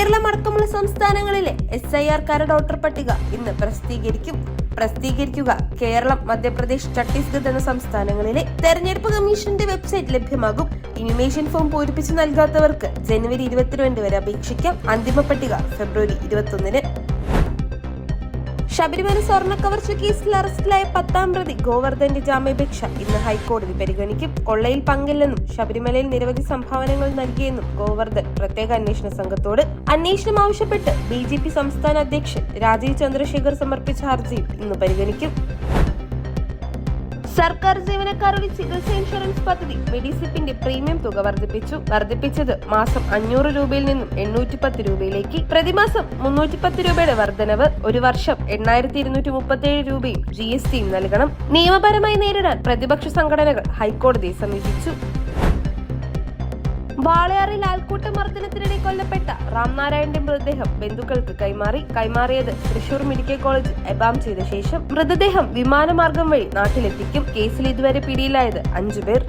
കേരളം അടക്കമുള്ള സംസ്ഥാനങ്ങളിലെ SIR കരട് വോട്ടർ പട്ടിക ഇന്ന് പ്രസിദ്ധീകരിക്കുക കേരളം, മധ്യപ്രദേശ്, ഛത്തീസ്ഗഡ് എന്ന സംസ്ഥാനങ്ങളിലെ തെരഞ്ഞെടുപ്പ് കമ്മീഷന്റെ വെബ്സൈറ്റ് ലഭ്യമാകും. ഇനിമേഷൻ ഫോം പൂരിപ്പിച്ച് നൽകാത്തവർക്ക് ജനുവരി 22 വരെ അപേക്ഷിക്കാം. അന്തിമ പട്ടിക ഫെബ്രുവരി 21-ന്. ശബരിമല സ്വർണ്ണ കവർച്ച കേസിൽ അറസ്റ്റിലായ 10ാം പ്രതി ഗോവർദ്ധന്റെ ജാമ്യാപേക്ഷ ഇന്ന് ഹൈക്കോടതി പരിഗണിക്കും. കൊള്ളയിൽ പങ്കില്ലെന്നും ശബരിമലയിൽ നിരവധി സംഭാവനകൾ നൽകിയെന്നും ഗോവർദ്ധൻ പ്രത്യേക അന്വേഷണ സംഘത്തോട് അന്വേഷണം ആവശ്യപ്പെട്ട് BJP സംസ്ഥാന അധ്യക്ഷൻ രാജീവ് ചന്ദ്രശേഖർ സമർപ്പിച്ച ഹർജിയും ഇന്ന് പരിഗണിക്കും. സർക്കാർ ജീവനക്കാരുടെ ചികിത്സ ഇൻഷുറൻസ് പദ്ധതി മെഡിസിപ്പിന്റെ പ്രീമിയം തുക വർദ്ധിപ്പിച്ചത് മാസം 500 രൂപയിൽ നിന്നും 810 രൂപയിലേക്ക്. പ്രതിമാസം 310 രൂപയുടെ വർധനവ്. ഒരു വർഷം 8237 രൂപയും GSTയും നൽകണം. നിയമപരമായി നേരിടാൻ പ്രതിപക്ഷ സംഘടനകൾ ഹൈക്കോടതിയെ സമീപിച്ചു. വാളയാറിൽ ആൾക്കൂട്ട മർദ്ദനത്തിനിടെ കൊല്ലപ്പെട്ട റാംനാരായണന്റെ മൃതദേഹം ബന്ധുക്കൾക്ക് കൈമാറിയത് തൃശൂർ മെഡിക്കൽ കോളേജ് എബാം ചെയ്ത ശേഷം മൃതദേഹം വിമാനമാർഗം വഴി നാട്ടിലെത്തിക്കും. കേസിൽ ഇതുവരെ പിടിയിലായത് 5 പേർ.